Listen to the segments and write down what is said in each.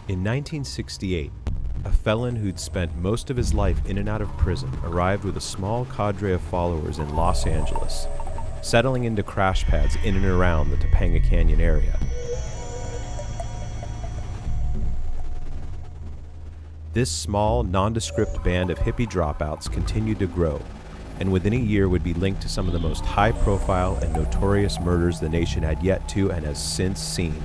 In 1968, a felon who'd spent most of his life in and out of prison arrived with a small cadre of followers in Los Angeles, settling into crash pads in and around the Topanga Canyon area. This small, nondescript band of hippie dropouts continued to grow, and within a year would be linked to some of the most high-profile and notorious murders the nation had yet to and has since seen.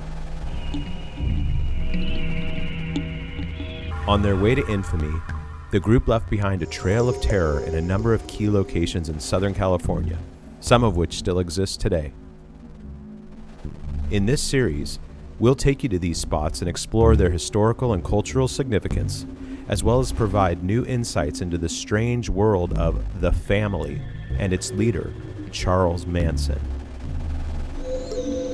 On their way to infamy, the group left behind a trail of terror in a number of key locations in Southern California, some of which still exist today. In this series, we'll take you to these spots and explore their historical and cultural significance, as well as provide new insights into the strange world of the family and its leader, Charles Manson.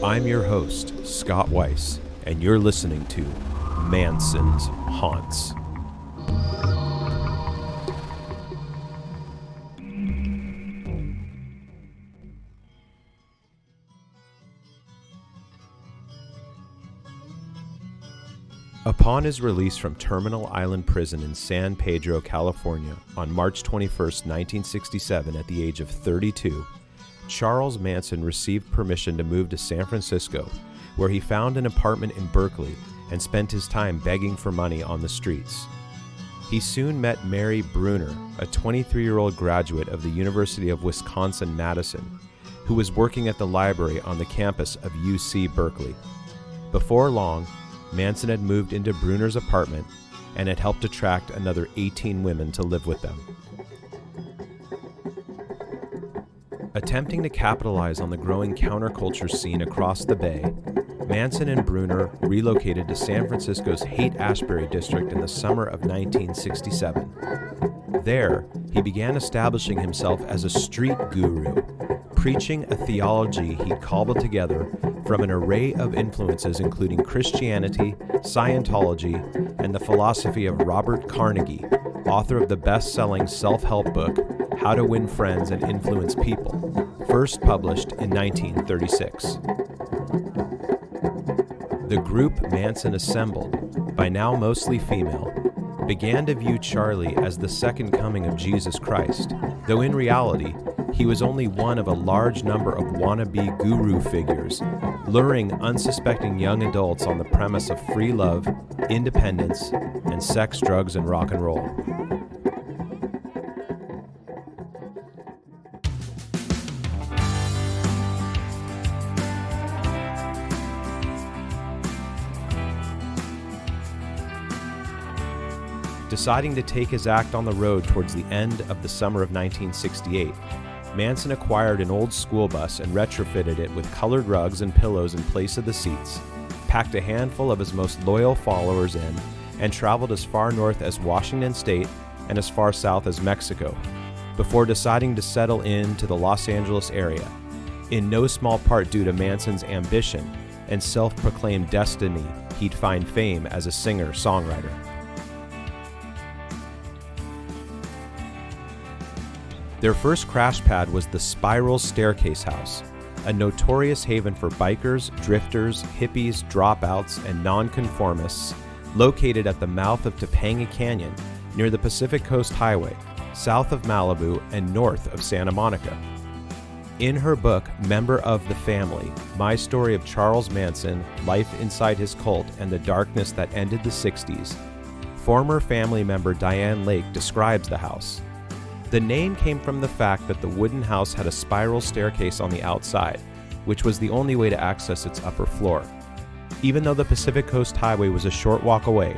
I'm your host, Scott Weiss, and you're listening to Manson's Haunts. Upon his release from Terminal Island Prison in San Pedro, California, on March 21, 1967, at the age of 32, Charles Manson received permission to move to San Francisco, where he found an apartment in Berkeley and spent his time begging for money on the streets. He soon met Mary Bruner, a 23-year-old graduate of the University of Wisconsin-Madison, who was working at the library on the campus of UC Berkeley. Before long, Manson had moved into Bruner's apartment and had helped attract another 18 women to live with them. Attempting to capitalize on the growing counterculture scene across the Bay, Manson and Bruner relocated to San Francisco's Haight-Ashbury district in the summer of 1967. There, he began establishing himself as a street guru, preaching a theology he'd cobbled together from an array of influences including Christianity, Scientology, and the philosophy of Robert Carnegie, author of the best-selling self-help book, How to Win Friends and Influence People, first published in 1936. The group Manson assembled, by now mostly female, began to view Charlie as the second coming of Jesus Christ, though in reality, he was only one of a large number of wannabe guru figures, luring unsuspecting young adults on the premise of free love, independence, and sex, drugs, and rock and roll. Deciding to take his act on the road towards the end of the summer of 1968, Manson acquired an old school bus and retrofitted it with colored rugs and pillows in place of the seats, packed a handful of his most loyal followers in, and traveled as far north as Washington State and as far south as Mexico, before deciding to settle into the Los Angeles area, in no small part due to Manson's ambition and self-proclaimed destiny he'd find fame as a singer-songwriter. Their first crash pad was the Spiral Staircase House, a notorious haven for bikers, drifters, hippies, dropouts, and nonconformists, located at the mouth of Topanga Canyon near the Pacific Coast Highway, south of Malibu and north of Santa Monica. In her book, Member of the Family, My Story of Charles Manson, Life Inside His Cult, and the Darkness That Ended the 60s, former family member Diane Lake describes the house. The name came from the fact that the wooden house had a spiral staircase on the outside, which was the only way to access its upper floor. Even though the Pacific Coast Highway was a short walk away,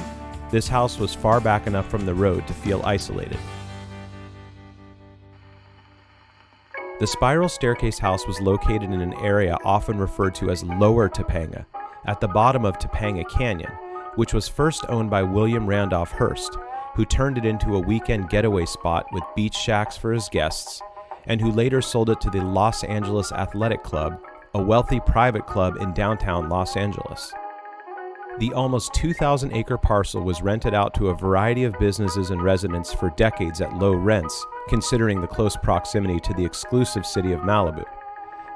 this house was far back enough from the road to feel isolated. The Spiral Staircase House was located in an area often referred to as Lower Topanga, at the bottom of Topanga Canyon, which was first owned by William Randolph Hearst, who turned it into a weekend getaway spot with beach shacks for his guests, and who later sold it to the Los Angeles Athletic Club, a wealthy private club in downtown Los Angeles. The almost 2,000-acre parcel was rented out to a variety of businesses and residents for decades at low rents, considering the close proximity to the exclusive city of Malibu.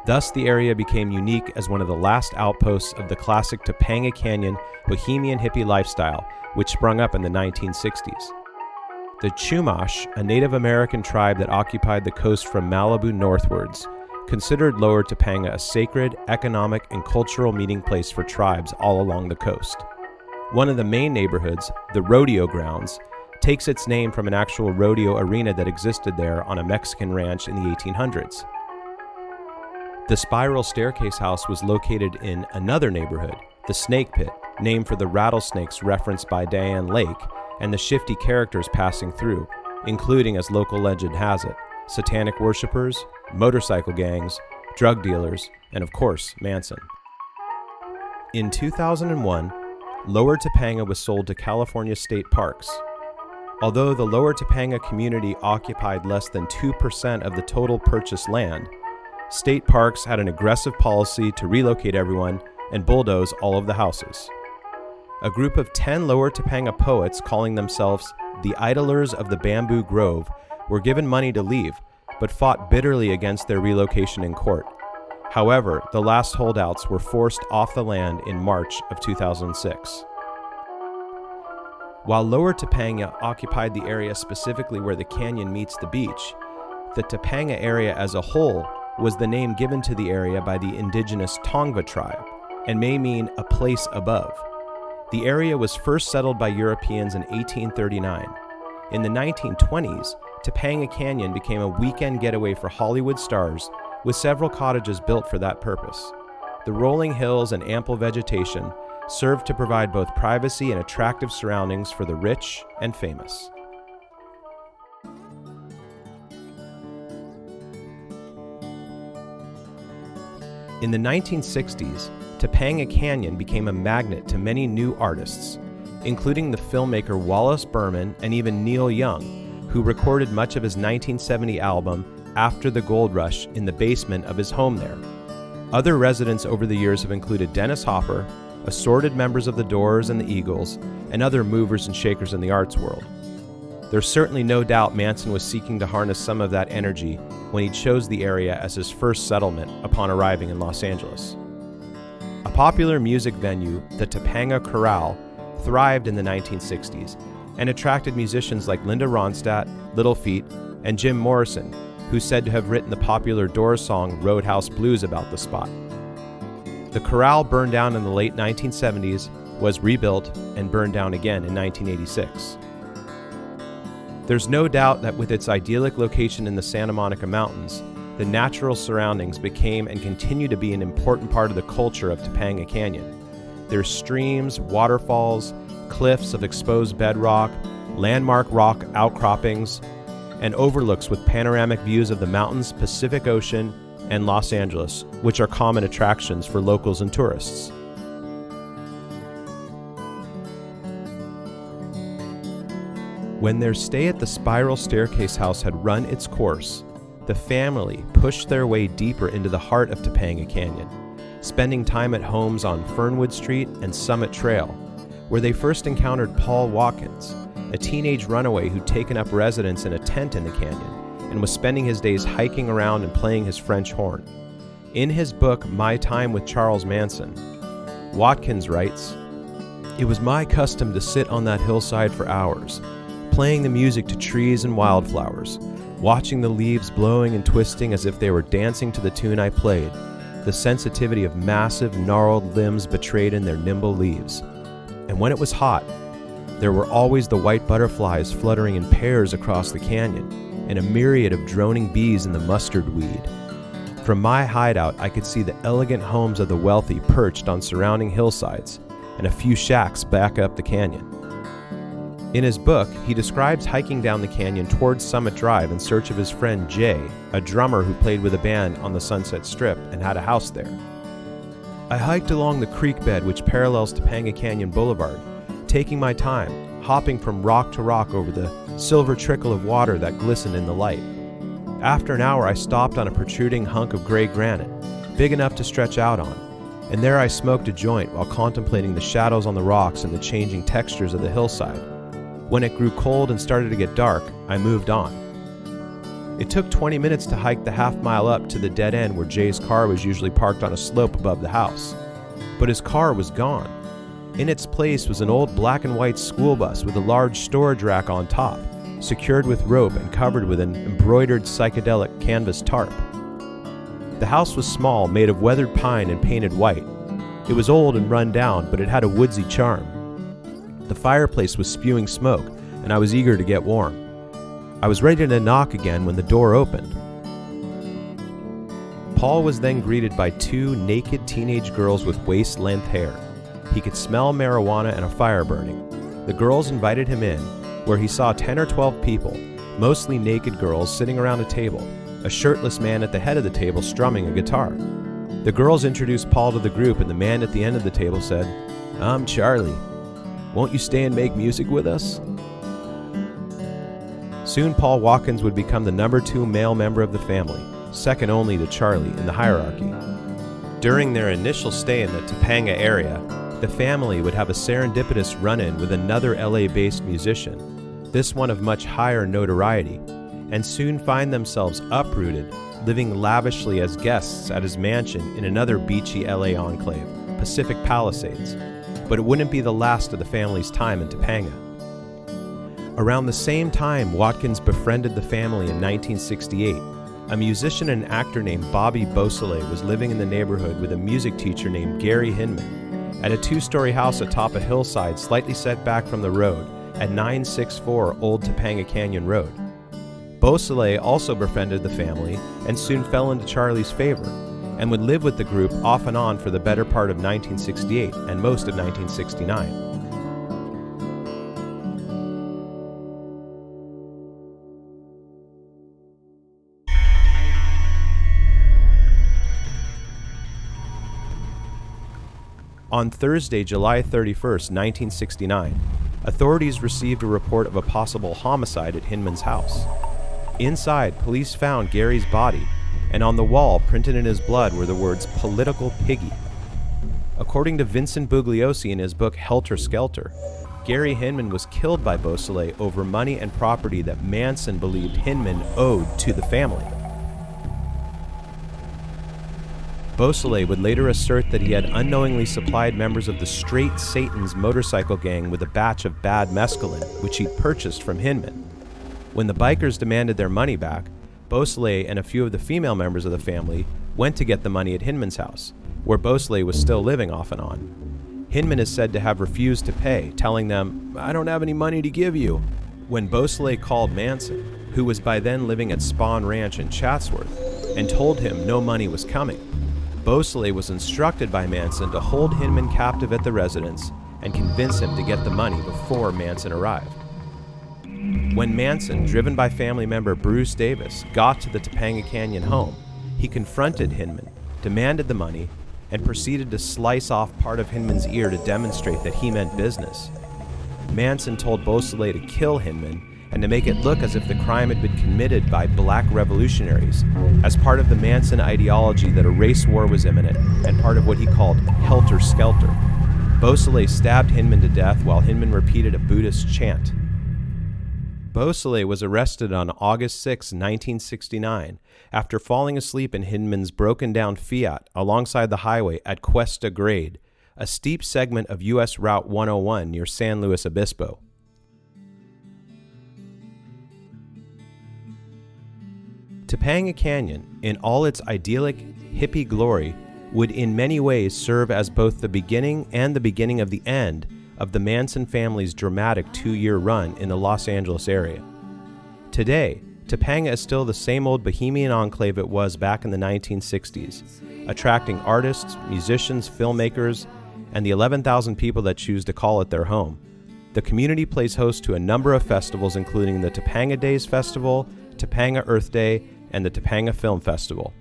Thus, the area became unique as one of the last outposts of the classic Topanga Canyon bohemian hippie lifestyle, which sprung up in the 1960s. The Chumash, a Native American tribe that occupied the coast from Malibu northwards, considered Lower Topanga a sacred, economic, and cultural meeting place for tribes all along the coast. One of the main neighborhoods, the Rodeo Grounds, takes its name from an actual rodeo arena that existed there on a Mexican ranch in the 1800s. The spiral staircase house was located in another neighborhood, the Snake Pit, named for the rattlesnakes referenced by Diane Lake and the shifty characters passing through, including, as local legend has it, satanic worshippers, motorcycle gangs, drug dealers, and of course, Manson. In 2001, Lower Topanga was sold to California State Parks. Although the Lower Topanga community occupied less than 2% of the total purchased land, State Parks had an aggressive policy to relocate everyone and bulldoze all of the houses. A group of 10 Lower Topanga poets calling themselves the Idlers of the Bamboo Grove were given money to leave, but fought bitterly against their relocation in court. However, the last holdouts were forced off the land in March of 2006. While Lower Topanga occupied the area specifically where the canyon meets the beach, the Topanga area as a whole was the name given to the area by the indigenous Tongva tribe, and may mean a place above. The area was first settled by Europeans in 1839. In the 1920s, Topanga Canyon became a weekend getaway for Hollywood stars, with several cottages built for that purpose. The rolling hills and ample vegetation served to provide both privacy and attractive surroundings for the rich and famous. In the 1960s, Topanga Canyon became a magnet to many new artists, including the filmmaker Wallace Berman and even Neil Young, who recorded much of his 1970 album After the Gold Rush in the basement of his home there. Other residents over the years have included Dennis Hopper, assorted members of the Doors and the Eagles, and other movers and shakers in the arts world. There's certainly no doubt Manson was seeking to harness some of that energy when he chose the area as his first settlement upon arriving in Los Angeles. A popular music venue, the Topanga Corral, thrived in the 1960s and attracted musicians like Linda Ronstadt, Little Feat, and Jim Morrison, who's said to have written the popular Doors song Roadhouse Blues about the spot. The Corral burned down in the late 1970s, was rebuilt, and burned down again in 1986. There's no doubt that with its idyllic location in the Santa Monica Mountains, the natural surroundings became and continue to be an important part of the culture of Topanga Canyon. There's streams, waterfalls, cliffs of exposed bedrock, landmark rock outcroppings, and overlooks with panoramic views of the mountains, Pacific Ocean, and Los Angeles, which are common attractions for locals and tourists. When their stay at the Spiral Staircase House had run its course, the family pushed their way deeper into the heart of Topanga Canyon, spending time at homes on Fernwood Street and Summit Trail, where they first encountered Paul Watkins, a teenage runaway who'd taken up residence in a tent in the canyon and was spending his days hiking around and playing his French horn. In his book, My Time with Charles Manson, Watkins writes, "It was my custom to sit on that hillside for hours, playing the music to trees and wildflowers, watching the leaves blowing and twisting as if they were dancing to the tune I played, the sensitivity of massive, gnarled limbs betrayed in their nimble leaves. And when it was hot, there were always the white butterflies fluttering in pairs across the canyon, and a myriad of droning bees in the mustard weed. From my hideout, I could see the elegant homes of the wealthy perched on surrounding hillsides, and a few shacks back up the canyon." In his book, he describes hiking down the canyon towards Summit Drive in search of his friend Jay, a drummer who played with a band on the Sunset Strip and had a house there. "I hiked along the creek bed which parallels Topanga Canyon Boulevard, taking my time, hopping from rock to rock over the silver trickle of water that glistened in the light. After an hour, I stopped on a protruding hunk of gray granite, big enough to stretch out on, and there I smoked a joint while contemplating the shadows on the rocks and the changing textures of the hillside. When it grew cold and started to get dark, I moved on." It took 20 minutes to hike the half-mile up to the dead end where Jay's car was usually parked on a slope above the house. But his car was gone. In its place was an old black and white school bus with a large storage rack on top, secured with rope and covered with an embroidered psychedelic canvas tarp. The house was small, made of weathered pine and painted white. It was old and run down, but it had a woodsy charm. The fireplace was spewing smoke, and I was eager to get warm. I was ready to knock again when the door opened. Paul was then greeted by two naked teenage girls with waist-length hair. He could smell marijuana and a fire burning. The girls invited him in, where he saw 10 or 12 people, mostly naked girls, sitting around a table, a shirtless man at the head of the table strumming a guitar. The girls introduced Paul to the group, and the man at the end of the table said, "I'm Charlie. Won't you stay and make music with us?" Soon Paul Watkins would become the number 2 male member of the family, second only to Charlie in the hierarchy. During their initial stay in the Topanga area, the family would have a serendipitous run-in with another LA-based musician, this one of much higher notoriety, and soon find themselves uprooted, living lavishly as guests at his mansion in another beachy LA enclave, Pacific Palisades. But it wouldn't be the last of the family's time in Topanga. Around the same time Watkins befriended the family in 1968, a musician and actor named Bobby Beausoleil was living in the neighborhood with a music teacher named Gary Hinman at a 2-story house atop a hillside slightly set back from the road at 964 Old Topanga Canyon Road. Beausoleil also befriended the family and soon fell into Charlie's favor and would live with the group off and on for the better part of 1968 and most of 1969. On Thursday, July 31st, 1969, authorities received a report of a possible homicide at Hinman's house. Inside, police found Gary's body, and on the wall, printed in his blood, were the words, "Political Piggy." According to Vincent Bugliosi in his book Helter Skelter, Gary Hinman was killed by Beausoleil over money and property that Manson believed Hinman owed to the family. Beausoleil would later assert that he had unknowingly supplied members of the Straight Satan's motorcycle gang with a batch of bad mescaline, which he'd purchased from Hinman. When the bikers demanded their money back, Beausoleil and a few of the female members of the family went to get the money at Hinman's house, where Beausoleil was still living off and on. Hinman is said to have refused to pay, telling them, "I don't have any money to give you." When Beausoleil called Manson, who was by then living at Spawn Ranch in Chatsworth, and told him no money was coming, Beausoleil was instructed by Manson to hold Hinman captive at the residence and convince him to get the money before Manson arrived. When Manson, driven by family member Bruce Davis, got to the Topanga Canyon home, he confronted Hinman, demanded the money, and proceeded to slice off part of Hinman's ear to demonstrate that he meant business. Manson told Beausoleil to kill Hinman and to make it look as if the crime had been committed by black revolutionaries, as part of the Manson ideology that a race war was imminent and part of what he called Helter Skelter. Beausoleil stabbed Hinman to death while Hinman repeated a Buddhist chant. Beausoleil was arrested on August 6, 1969, after falling asleep in Hinman's broken-down Fiat alongside the highway at Cuesta Grade, a steep segment of U.S. Route 101 near San Luis Obispo. Topanga Canyon, in all its idyllic, hippie glory, would in many ways serve as both the beginning and the beginning of the end of the Manson family's dramatic 2-year run in the Los Angeles area. Today, Topanga is still the same old bohemian enclave it was back in the 1960s, attracting artists, musicians, filmmakers, and the 11,000 people that choose to call it their home. The community plays host to a number of festivals, including the Topanga Days Festival, Topanga Earth Day, and the Topanga Film Festival.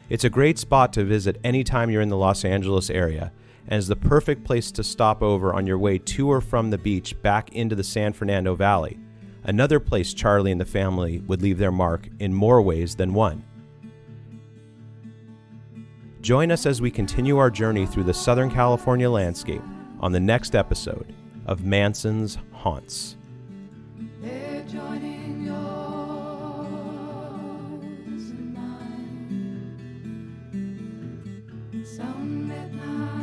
It's a great spot to visit anytime you're in the Los Angeles area, and is the perfect place to stop over on your way to or from the beach back into the San Fernando Valley, another place Charlie and the family would leave their mark in more ways than one. Join us as we continue our journey through the Southern California landscape on the next episode of Manson's Haunts. They're joining yours. around midnight.